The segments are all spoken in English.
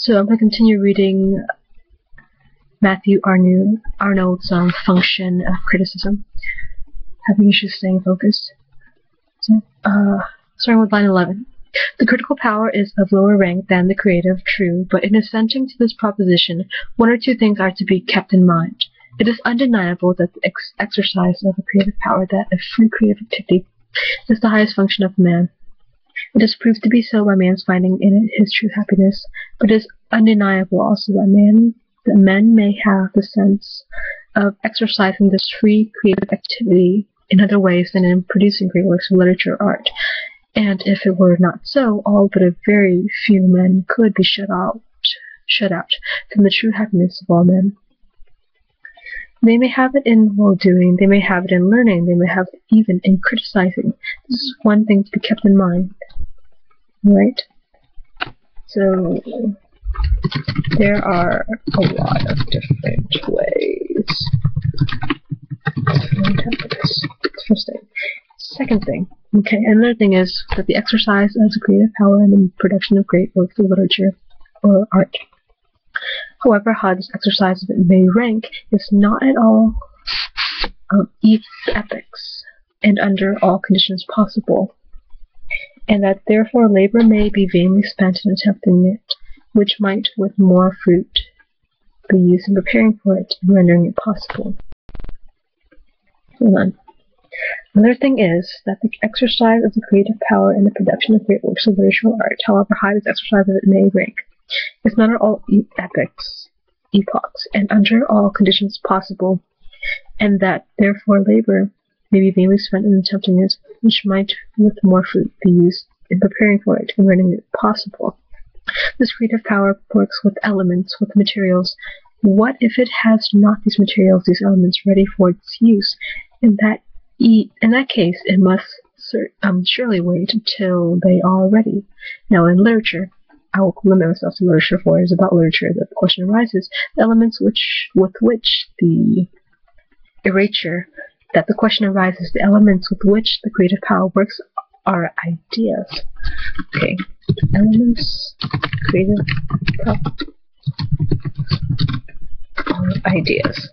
So I'm going to continue reading Matthew Arnold's Function of Criticism. Having issues staying focused. So, starting with line 11. The critical power is of lower rank than the creative, true, but in assenting to this proposition, one or two things are to be kept in mind. It is undeniable that the exercise of a creative power, that of free creative activity, is the highest function of man. It is proved to be so by man's finding in it his true happiness, but it is undeniable also that men may have the sense of exercising this free creative activity in other ways than in producing great works of literature or art. And if it were not so, all but a very few men could be shut out from the true happiness of all men. They may have it in well-doing, they may have it in learning, they may have it even in criticizing. This is one thing to be kept in mind. Right? So, there are a lot of different ways to interpret this. First thing. Second thing. Okay, another thing is that the exercise of the creative power in the production of great works of literature or art, however high this exercise of it may rank, is not at all ethics and under all conditions possible, and that therefore labor may be vainly spent in attempting it, which might with more fruit be used in preparing for it and rendering it possible. Hold on. Another thing is that the exercise of the creative power in the production of great works of literature or art, however high this exercise of it may rank, is not at all epochs, and under all conditions possible, and that therefore labor may be vainly spent in attempting it, which might with more fruit be used in preparing for it and rendering it possible. This creative power works with elements, with materials. What if it has not these materials, these elements, ready for its use? In that case, it must surely wait until they are ready. Now, in literature, I will limit myself to literature, for it is about literature that the question arises. The elements with which the elements with which the creative power works are ideas. Okay, elements, creative power, are ideas.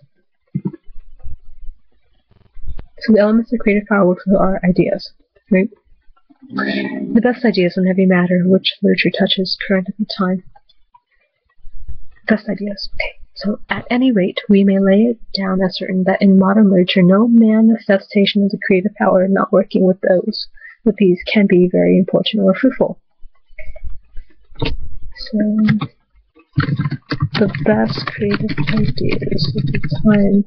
So the elements of creative power works are ideas, right? The best ideas on heavy matter which literature touches current at the time. Best ideas. Okay. So at any rate, we may lay it down as certain that in modern literature no manifestation of the creative power not working with these can be very important or fruitful. So the best creative ideas at the time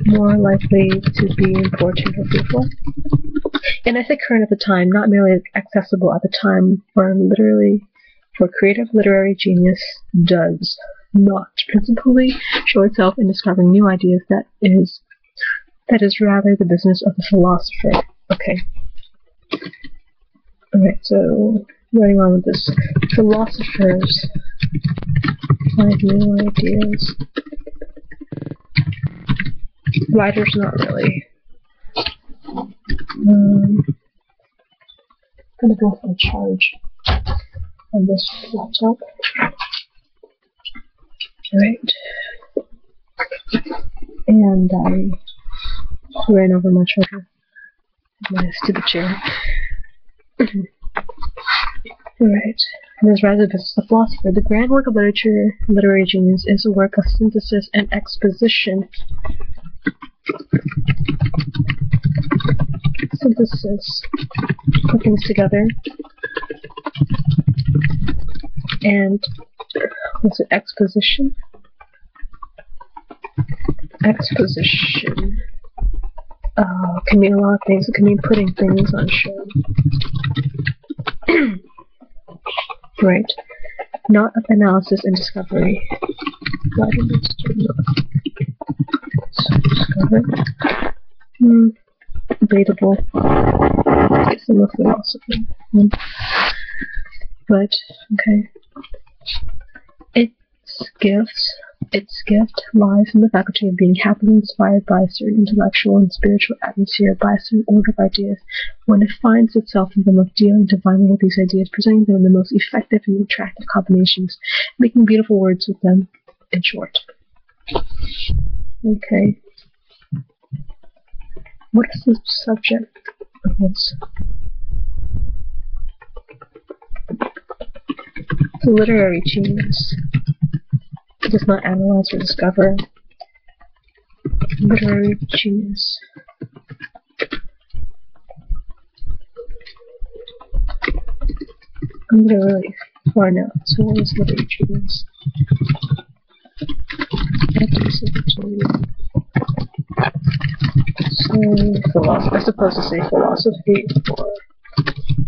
more likely to be important or fruitful. And I say current at the time, not merely accessible at the time, for creative literary genius does not principally show itself in discovering new ideas. That is rather the business of the philosopher. Okay. Alright, so running on with this. Philosophers find new ideas. Writers, not really. I'm gonna go for a charge on this laptop. Alright. And I ran over my charger with my stupid chair. Alright. And as rather as the philosopher, the grand work of literary genius, is a work of synthesis and exposition. Synthesis, put things together, and what's it? Exposition. Exposition. Can mean a lot of things. It can mean putting things on show. Right. Not of analysis and discovery. Why did this do not? Discovery. Debatable. It's in the philosophy. But, okay. Its gifts Its gift lies in the faculty of being happily inspired by a certain intellectual and spiritual atmosphere, by a certain order of ideas, when it finds itself in the most dealing divinely with these ideas, presenting them in the most effective and attractive combinations, making beautiful words with them, in short. Okay. What is the subject of this? The literary genius does not analyze or discover. Literary genius. I'm literally far now. So what is literary genius? So philosophy. I suppose to say philosophy or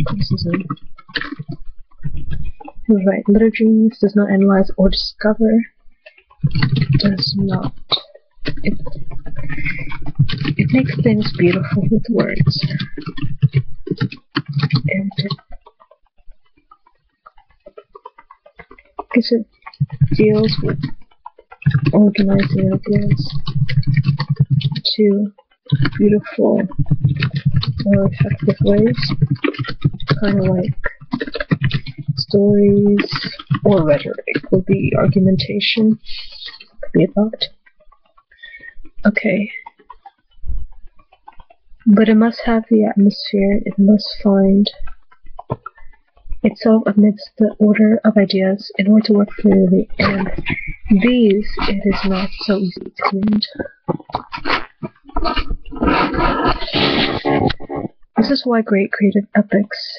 criticism. Right. Literary genius does not analyze or discover. Does not. It makes things beautiful with words. And because it deals with organizing ideas to beautiful or effective ways, kind of like stories or rhetoric would be argumentation, could be about. Okay. But it must have the atmosphere, it must find itself amidst the order of ideas in order to work clearly, and these it is not so easy to find. This is why great creative epochs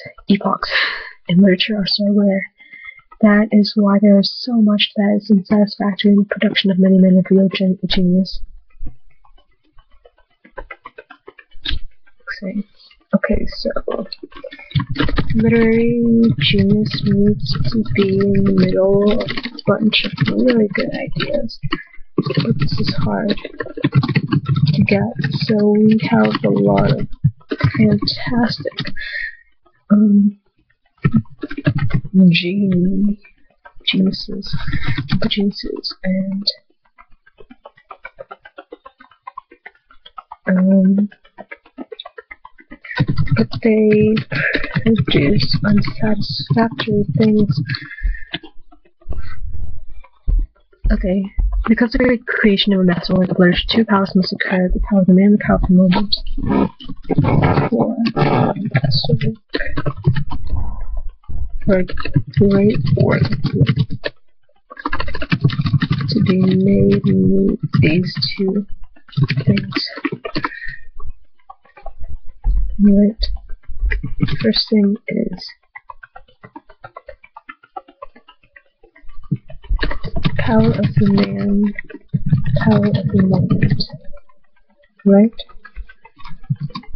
in literature are so rare. That is why there is so much that is unsatisfactory in the production of many men of real genius. Okay, so literary genius needs to be in the middle of a bunch of really good ideas. But this is hard to get, so we have a lot of fantastic geniuses, and but they produce unsatisfactory things. Okay, because of the creation of a masterwork of literature, two powers must occur: the power of the man and the power of the moment. For a great work to be made, we need these two things. Right. First thing is power of the man, power of the moment. Right?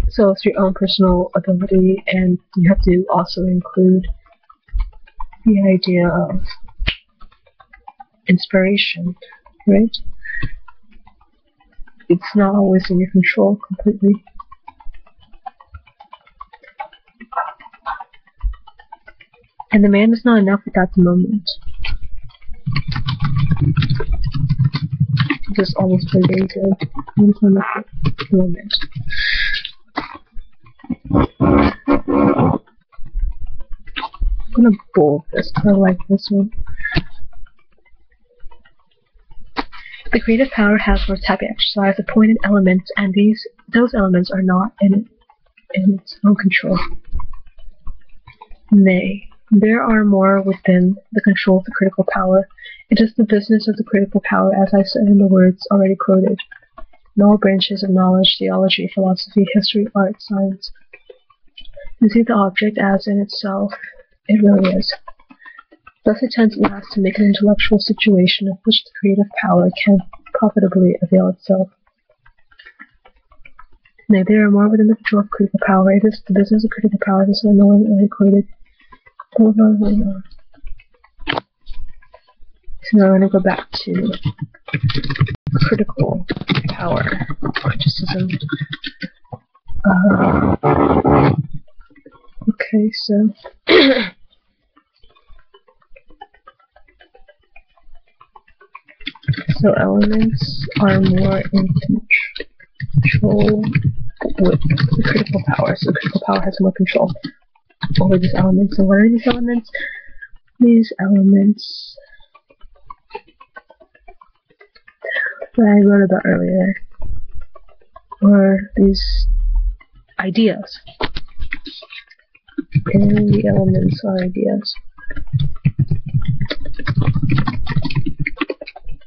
So it's your own personal ability, and you have to also include the idea of inspiration, right? It's not always in your control completely. And the man is not enough without the moment. Just almost very, very good. Man is not enough without the moment. I'm gonna bold this, I like this one. The creative power has for its happy exercise appointed elements, and those elements are not in its own control. Nay, there are more within the control of the critical power. It is the business of the critical power, as I said in the words already quoted, in all branches of knowledge, theology, philosophy, history, art, science, to see the object as in itself it really is. Thus it tends at last to make an intellectual situation of which the creative power can profitably avail itself. Nay, there are more within the control of critical power. It is the business of critical power, this is no one already quoted. So now I'm going to go back to critical power, criticism. Okay, so So elements are more in control with the critical power. So critical power has more control over these elements. And what are these elements? These elements that I wrote about earlier, or these ideas. And the elements are ideas.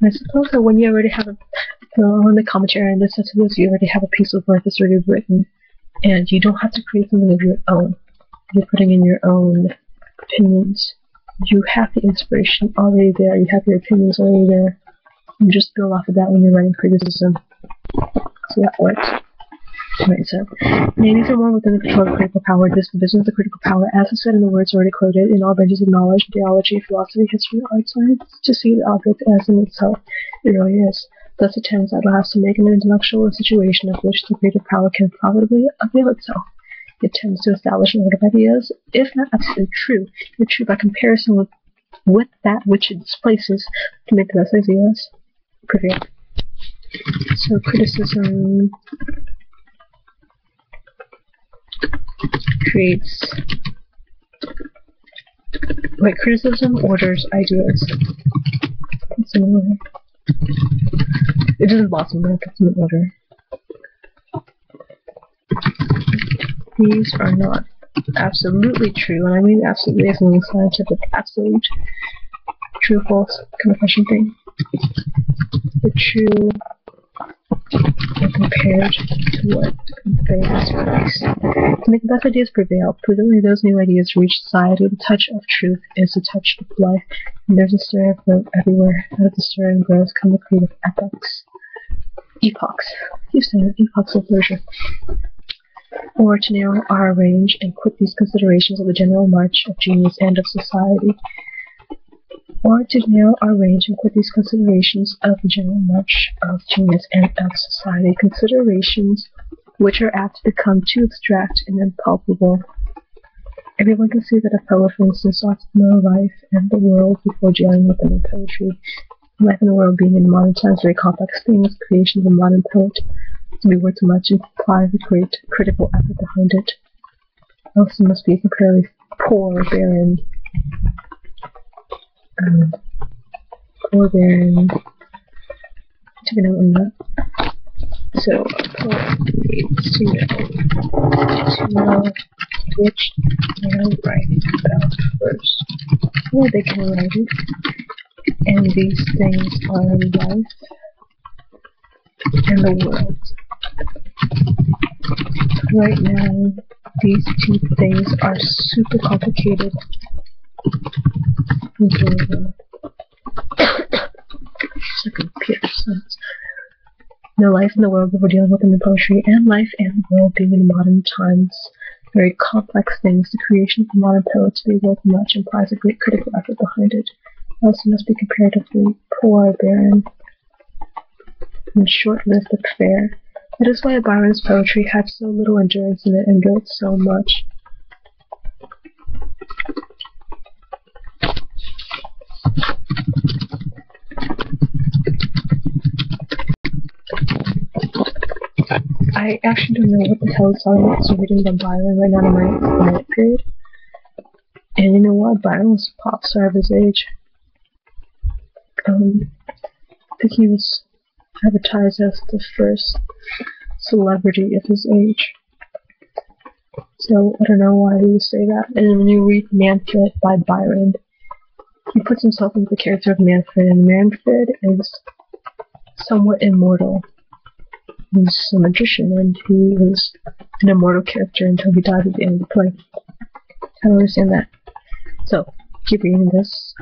I suppose that when you already have on the commentary and the sensibilities, you already have a piece of work that's already written, and you don't have to create something of your own. You're putting in your own opinions. You have the inspiration already there. You have your opinions already there. You just build off of that when you're writing criticism. So that works. Right, so these are more within the control of critical power. This division of the critical power, as I said in the words already quoted, in all branches of knowledge, theology, philosophy, history, art, science, to see the object as in itself it really is. Thus it tends at last to make an intellectual a situation of which the creative power can profitably avail itself. It tends to establish an order of ideas, if not absolutely true, yet true by comparison with that which it displaces, to make the best ideas prevail. So criticism criticism orders ideas. It's in order. It doesn't blossom, but it's in order. These are not absolutely true, and I mean absolutely as in scientific, absolute, true, false kind of question thing. The true and compared to what prevails place. To make the best ideas prevail, presently those new ideas reach society. The touch of truth is the touch of life, and there's a stir of growth everywhere. Out of the stir and growth come the creative epochs. Epochs. You say that, epochs of literature. Or to narrow our range and quit these considerations of the general march of genius and of society. Or to narrow our range and quit these considerations of the general march of genius and of society, considerations which are apt to become too abstract and impalpable. Everyone can see that a poet, for instance, ought to know life and the world before dealing with them in poetry. Life and the world being in modern times very complex things, the creation of a modern poet to be worth much and apply the great critical effort behind it. Else it must be comparatively poor, barren, took a note on that. So, a poet needs to know which they are writing about first, or they can write it. And these things are life and the world. Right now, these two things are super complicated. Computer science. The life and the world that we're dealing with in the poetry, and life and the world being in modern times, very complex things. The creation of a modern poet to be worth much implies a great critical effort behind it. Also must be comparatively poor, barren, and short-lived but fair. That is why Byron's poetry had so little endurance in it and built so much. I actually don't know what the hell song is reading by Byron right now in my minute period. And you know what? Byron was a pop star of his age. I think he was advertised as the first celebrity of his age. So I don't know why he would say that. And when you read Manfred by Byron, he puts himself into the character of Manfred, and Manfred is somewhat immortal. He's a magician, and he is an immortal character until he dies at the end of the play. I don't understand that. So, keep reading this.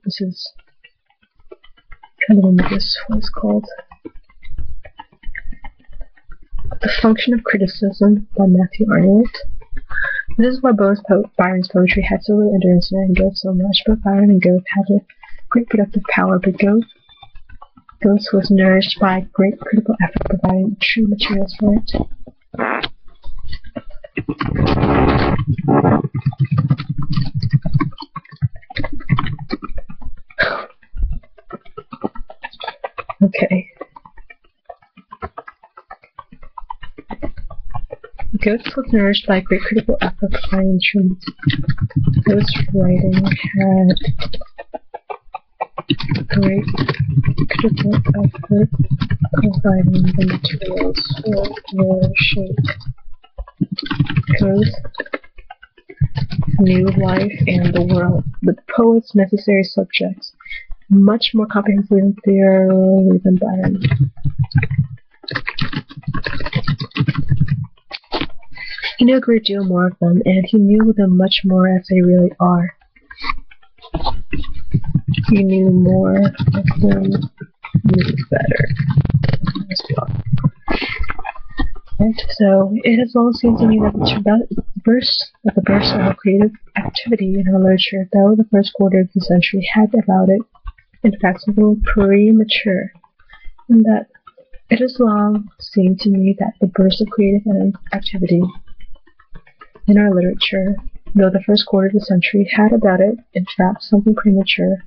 This is kind of remember this was called The Function of Criticism by Matthew Arnold. This is why Byron's poetry had so little endurance in it and Goethe so much. Both Byron and Goethe had a great productive power, but Goethe was nourished by great critical effort, providing true materials for it. Okay. Goethe was nourished by great critical effort by instruments. Goethe's writing had great critical effort providing the materials for nourishing. Goethe knew life and the world, the poet's necessary subjects, much more comprehensively and thoroughly than Byron. He knew a great deal more of them, and he knew them much more as they really are. He knew more of them, knew better as well. Right, so it has long seemed to me that the burst of creative activity in our literature, though the first quarter of the century had about it, in fact, something premature, and that it has long seemed to me that the burst of creative activity in our literature, though the first quarter of the century had about it, in fact, something premature,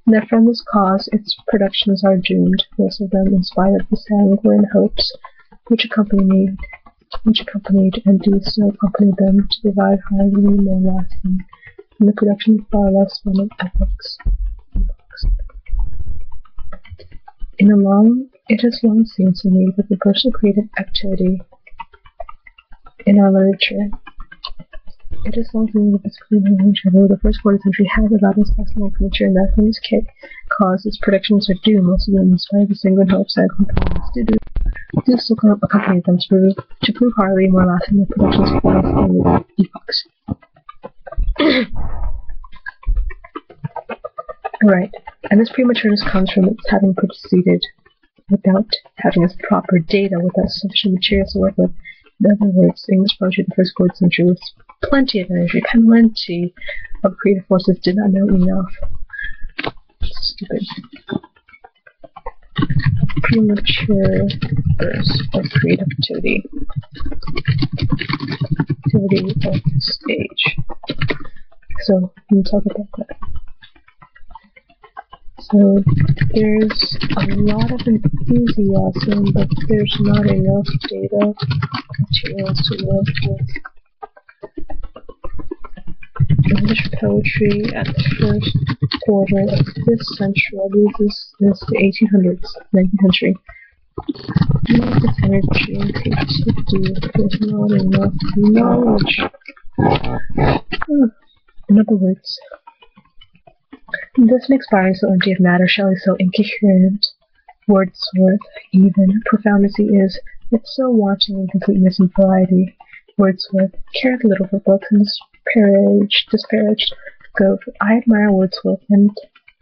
and that from this cause its productions are doomed, most of them in spite of the sanguine hopes which accompanied and do still accompany them, to provide hardly more lasting than the production of far less splendid epochs. It has long seemed to me that the burst of creative activity in our literature, it is long seen that this creative nature, though the first quarter century has about its possible culture, and that from this cause its productions are due, most of them in spite of the sanguine hopes that do still accompany them, to prove hardly more lasting than productions of far less epochs. Right, and this prematureness comes from its having proceeded without having its proper data, without sufficient materials to work with. In other words, English poetry in the first quarter century was plenty of energy, plenty of creative forces, did not know enough. Stupid. Premature burst of creative activity of stage. So, let me talk about that. So, there's a lot of enthusiasm, but there's not enough data materials to work with. English poetry at the first quarter of this century, I believe this is the 1800s, 19th century. Not enough energy and creativity, there's not enough knowledge. In other words, this makes Byron so empty of matter, Shelley so incoherent, Wordsworth, even profound as he is, yet so wanting in completeness and variety. Wordsworth cared little for books and disparaged Goethe. I admire Wordsworth, and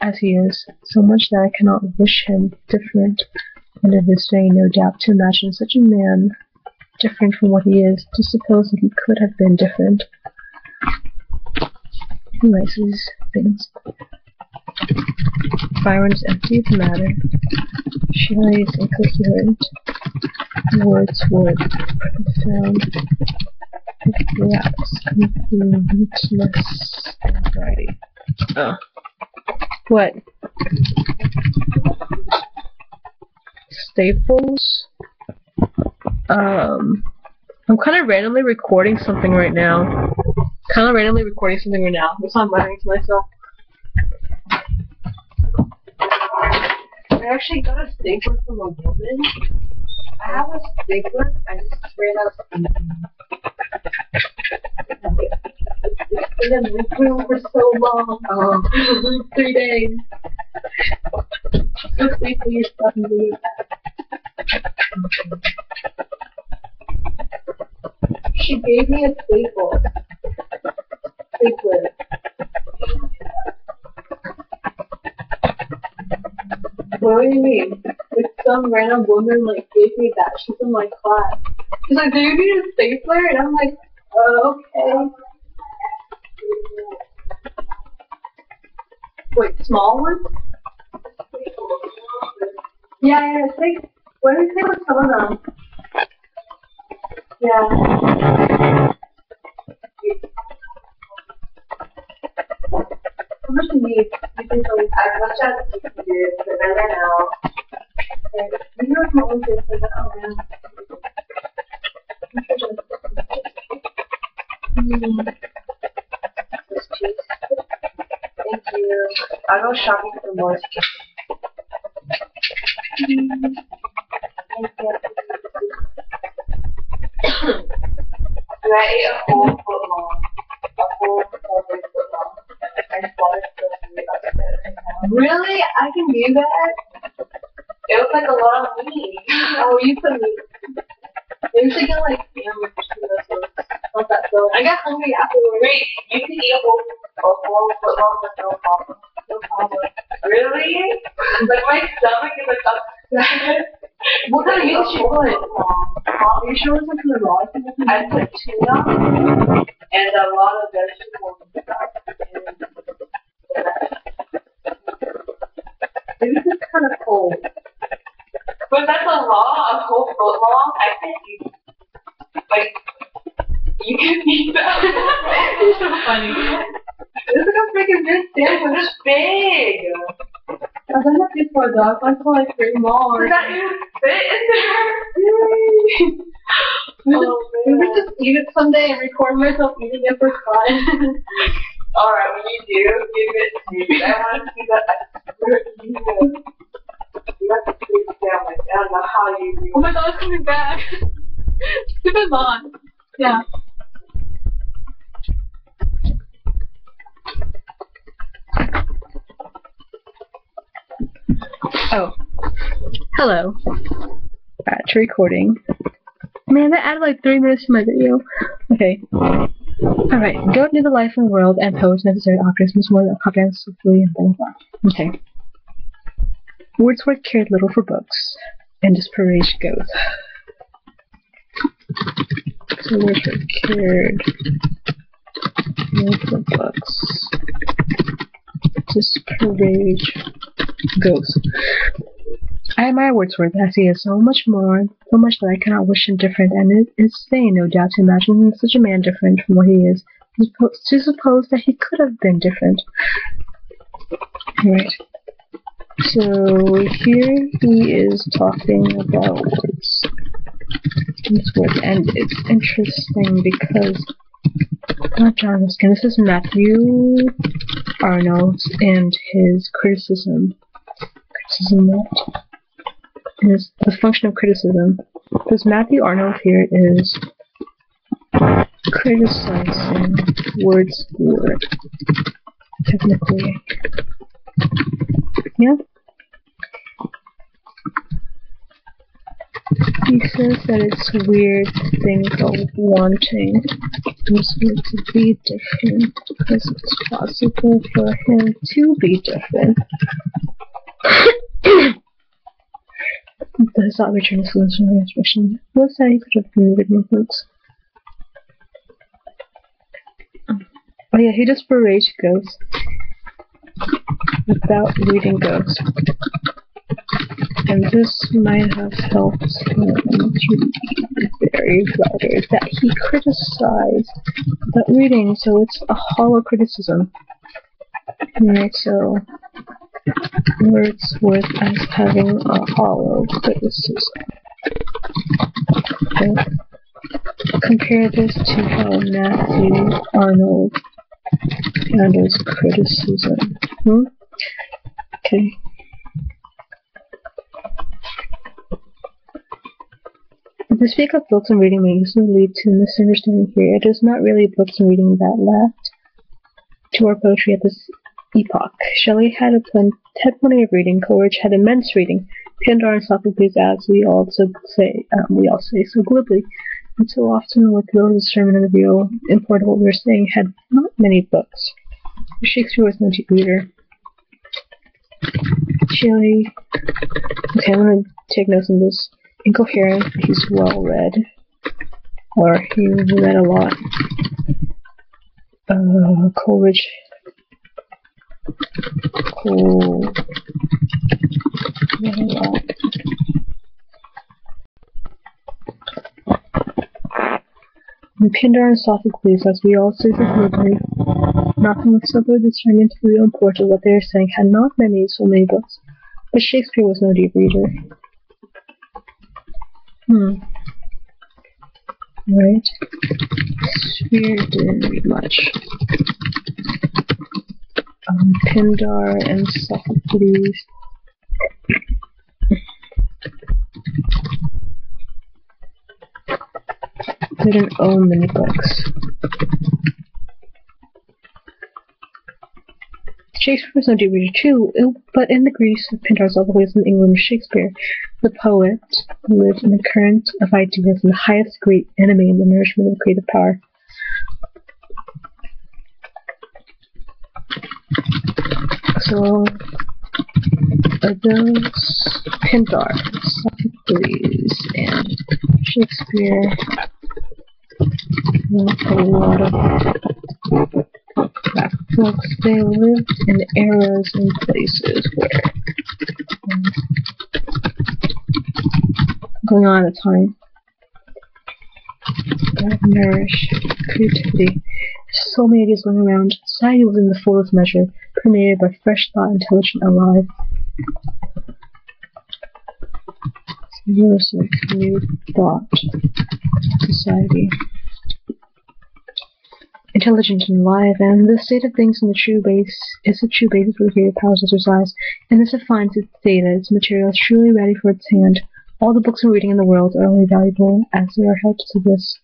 as he is, so much that I cannot wish him different, and it is vain, no doubt, to imagine such a man different from what he is, to suppose that he could have been different. He writes these things. Byron's empty of matter, Shelley is incoherent, Wordsworth profound, perhaps completeness and variety. Oh. What? Staples? I'm kind of randomly recording something right now. That's why I'm muttering to myself. I actually got a stapler from a woman. I have a stapler. I just ran out of It's been in the room for so long. 3 days. So staple your stuff and leave that. She gave me a stapler. What do you mean? Like some random woman like gave me that. She's in my class. She's like, do you need a stapler? And I'm like, okay. Wait, small ones? Yeah, it's like, what did you say with some of them? Yeah. How much do you need? You think so? As much as you can do, but I ran out. You know what I'm going to for that man. Thank you. I'll go shopping for more. And I ate a whole foot long. A whole foot long. And water still. Really? I can do that? It was like a lot of meat. Oh, you put meat. Maybe we should get like sandwich not that good. I got hungry afterwards. Wait, you can eat a whole foot long with no problem. No problem. Really? Like my stomach is like upset. What kind of meat did you put? Are you sure it was like the raw? I put tuna and a lot of vegetables and stuff. Maybe it's kind of cold. But that's a lot, a whole foot long. I can't eat. Like, you can eat that. It's so funny. This is like a freaking big sandwich. It's big. I've done that before, though. I feel like 3 more. Does that even fit in there? Maybe just eat it someday and record myself eating it for fun. Alright, when you do, give it to me. I want to see that. I swear to you. You have to sleep sandwich. I don't know how you do. Oh my god, it's coming back. Keep it on. Yeah. Oh. Hello. Back to recording. Man, that added like 3 minutes to my video. Okay. Alright. Go into the life of the world and pose necessary objects much more than comprehensively and blah blah blah. Okay. Wordsworth cared little for books, and his parade goes. So Wordsworth cared little for books. This parade goes. I admire Wordsworth as he is so much that I cannot wish him different, and it is vain, no doubt, to imagine such a man different from what he is, to suppose that he could have been different. Right. So here he is talking about Wordsworth, and it's interesting because not John Ruskin. This is Matthew Arnold and his criticism. What is the function of criticism? Because Matthew Arnold here is criticizing Wordsworth technically. Yeah. He says that it's a weird thing called wanting Wordsworth to be different because it's possible for him to be different. Does not return a solution to the expression. What's that he could have been reading books? Oh yeah, he just parades ghosts without reading ghosts. And this might have helped him to be very flattered that he criticized that reading, so it's a hollow criticism. Alright, so Wordsworth as having a hollow criticism. Okay. Compare this to how Matthew Arnold handles criticism. Okay. To speak of books and reading may usually lead to misunderstanding here. It is not really books and reading that led to our poetry at this epoch. Shelley had plenty of reading. Coleridge had immense reading. Pindar and Sophocles, as we all say so glibly, and so often with little discernment of the real import of what we were saying, had not many books. Shakespeare was no deep reader. Shelley. Okay, I'm going to take notes on this. Incoherent, he's well read, or he read a lot. Coleridge. Read a lot. Pindar and Sophocles, as we all say so glibly, nothing with sober discernment to the real import of what they are saying, had not many so many books, but Shakespeare was no deep reader. Right. Sphere didn't read much. Pindar and Sophocles. Didn't own many books. Shakespeare was no deeper too, but in the Greece of Pindar, Sophocles, and England of Shakespeare, the poet lived in a current of ideas and the highest degree animating the nourishment of creative power. So, those Pindar, Sophocles, and Shakespeare a lot of black folks. They lived in eras and places where going on at the time that nourish creativity. So many ideas going around. Society was in the fullest measure, permeated by fresh thought, intelligent, alive. Years of new thought society. Intelligent and alive, and the state of things in the true base is the true basis for the creative powers exercised, and this defines its data. Its material is truly ready for its hand. All the books we're reading in the world are only valuable as they are helps to this.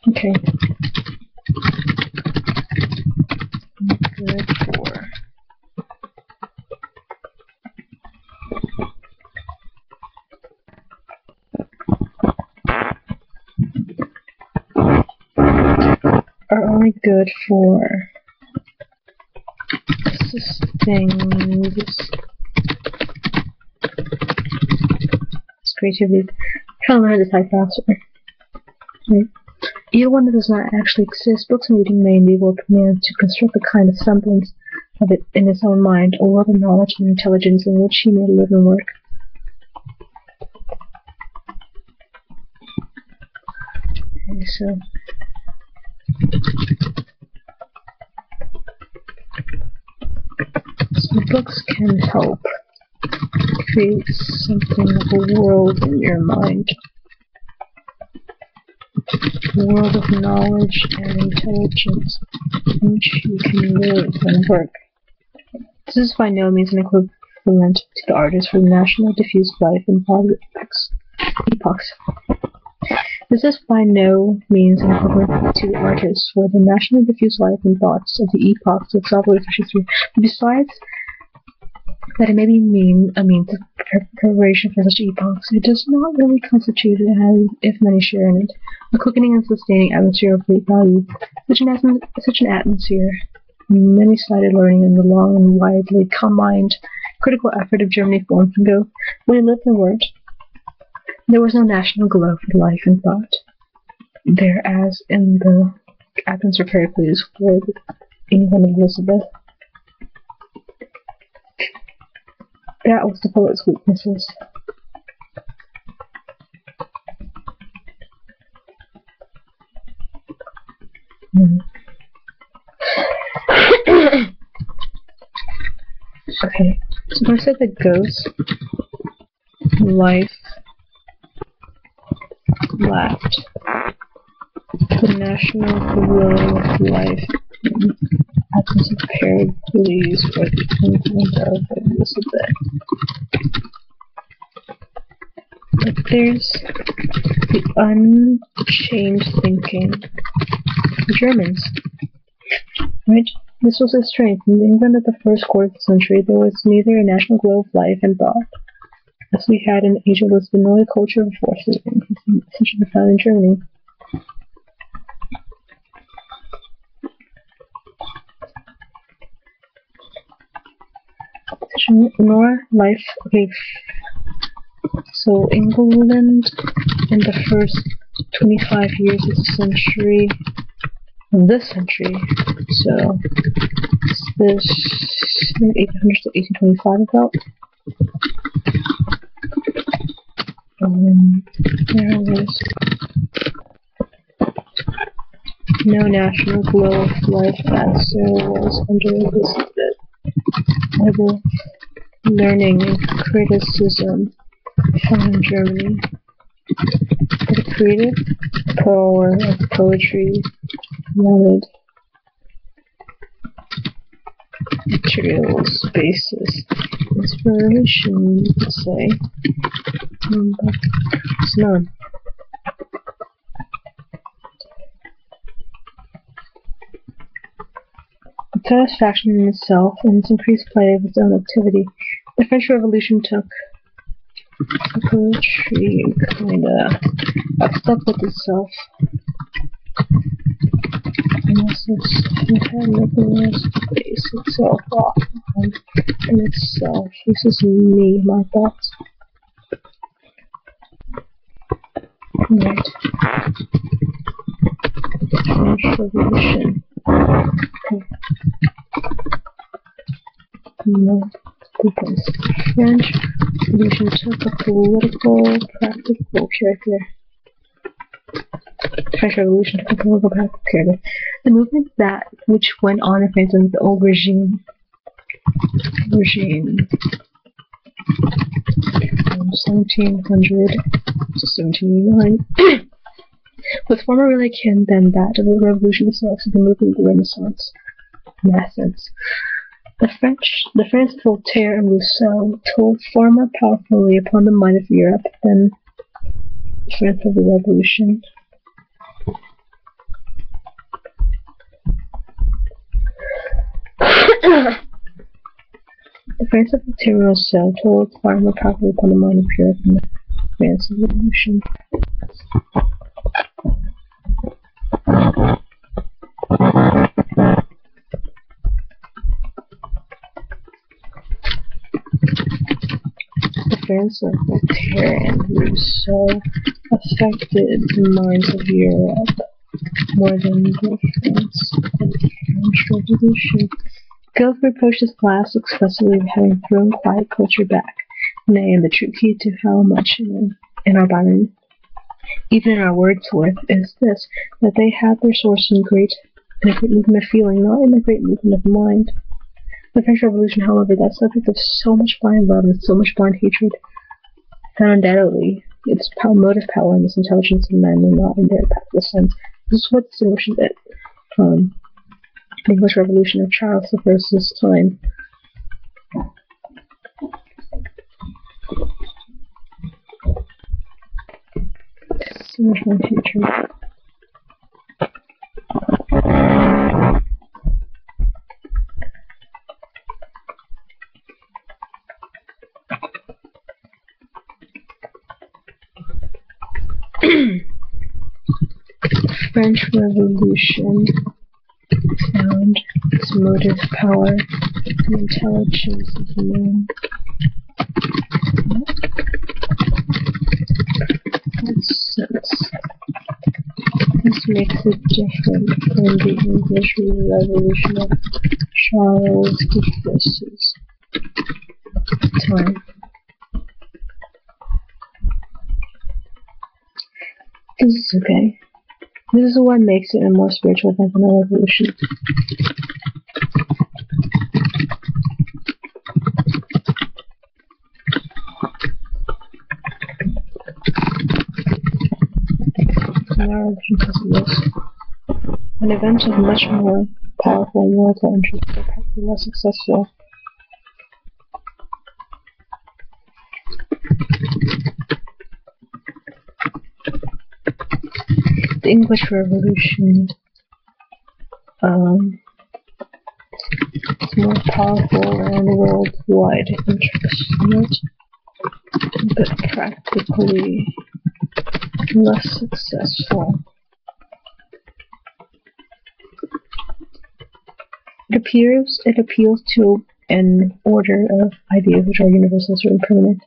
Okay. Good for are only good for assisting this creativity. Trying to learn to type faster. Right. Even one that does not actually exist, books and reading may enable man to construct a kind of semblance of it in his own mind, a world of knowledge and intelligence in which he may live and work. Okay, so books can help create something of a world in your mind. A world of knowledge and intelligence in which you can live and work. This is by no means an equivalent to the artist for the national diffuse life in epochs. This is by no means an equivalent to the artist for the nationally diffuse life and thoughts of the epochs of Sophocles and Shakespeare. Besides that it may be a means of preparation for such epochs, it does not really constitute it as if many share in it, a quickening and sustaining atmosphere of great value. Such an atmosphere, many-sided learning, and the long and widely combined critical effort of Germany 4 months ago, when it lived and worked, there was no national glow for life and thought, there as in the Athens or Pericles or England of Elizabeth. That was the poet's weaknesses. Okay, so when I said the ghost, life, laughed, the national glow of life, absence of Pericles or the England of Elizabeth. But there's the unchanged thinking of the Germans, right? This was a strength. In England of the first quarter of the century, there was neither a national glow of life and thought, as we had in Asia Elizabeth, nor a culture of forces, such as we found in Germany. Nor life. Okay. So England in the first 25 years of this century, so this 1800 to 1825 about. There was no national glow of life as there was under Elizabeth. The learning and criticism found in Germany The creative power of poetry wanted material spaces. Inspiration, you could say, but it's none. The satisfaction in itself and its increased play of its own activity, the French Revolution took poetry kinda up with itself. Unless it had nothing else to base itself off on in itself. This is me, my thoughts. Right. French Revolution. Okay. No. French Revolution took a political, practical character. French Revolution took a political, practical character. The movement that which went on in France under the old regime from 1700 to 1789 was far more really akin than that of the Revolution itself to the movement of the Renaissance. In that sense, the France of Voltaire and Rousseau told far more powerfully upon the mind of Europe than the France of the Revolution. The France of Voltaire and Rousseau told far more powerfully upon the mind of Europe than the France of the Revolution. The France of Voltaire and Rousseau affected the minds of Europe more than the France of the French Revolution. Gilles reproached his class excessively of having thrown quiet culture back, nay, and the true key to how much in our Byron, even in our Wordsworth, is this, that they had their source in a great movement of feeling, not in a great movement of mind. The French Revolution, however, that subject of so much blind love and so much blind hatred, found undoubtedly its motive power and its intelligence in men and not in their practical sense. This is what distinguishes it from the English Revolution of Charles I's time. So much more hatred. French Revolution found its motive power and intelligence of men. Sense. This makes it different from the English Revolution of Charles I's time. This is okay. This is what makes it a more spiritual event than a revolution. An event of much more powerful moral interest, but practically less successful. The English Revolution is more powerful and worldwide interest in it, but practically less successful. It appeals to an order of ideas which are universal and permanent.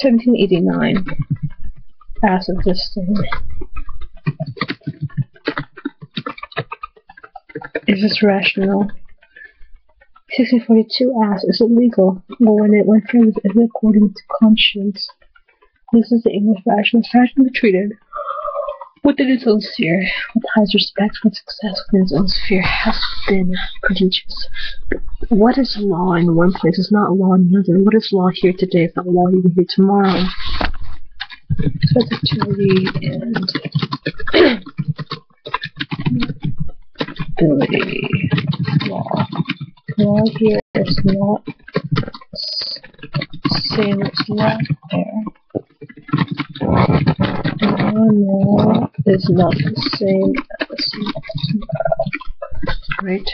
1789. As of this thing. Is this rational? 1642 asks, is it legal? Well, when it went through, is it according to conscience? This is the English fashion. Fashionably treated within its own sphere, with highest respect for success within its own sphere, has been prodigious. What is law in one place is not law in another. What is law here today is not law even here tomorrow. Subjectivity and ability. Law. Law here is not same as law there. Law is not the same as law. Right?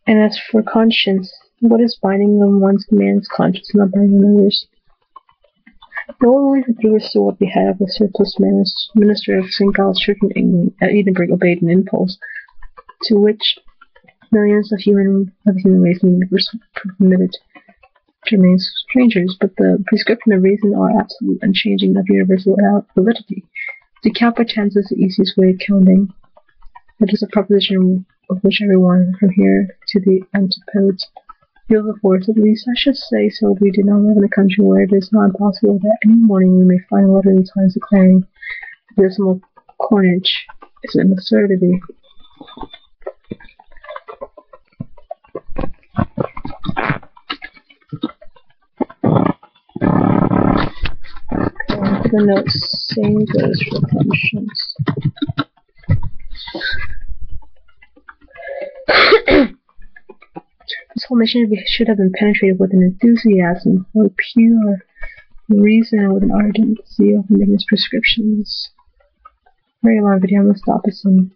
And as for conscience, what is binding on one's man's conscience, not binding on others? No one refers to what we have. The surplus minister of St. Giles Church in England at Edinburgh obeyed an impulse to which millions of the human race in the universe were permitted to remain strangers, but the prescription of reason are absolute, unchanging, of universal validity. To count by chance is the easiest way of counting. It is a proposition of which everyone, from here to the antipodes, feels the force. At least I should say so. We do not live in a country where it is not impossible that any morning we may find a letter in the Times declaring the decimal coinage is an absurdity. Okay, the notes, same goes for conscience. This whole mission should have been penetrated with an enthusiasm for pure reason, with an ardent zeal for making his prescriptions. Very long video. I'm gonna stop this and,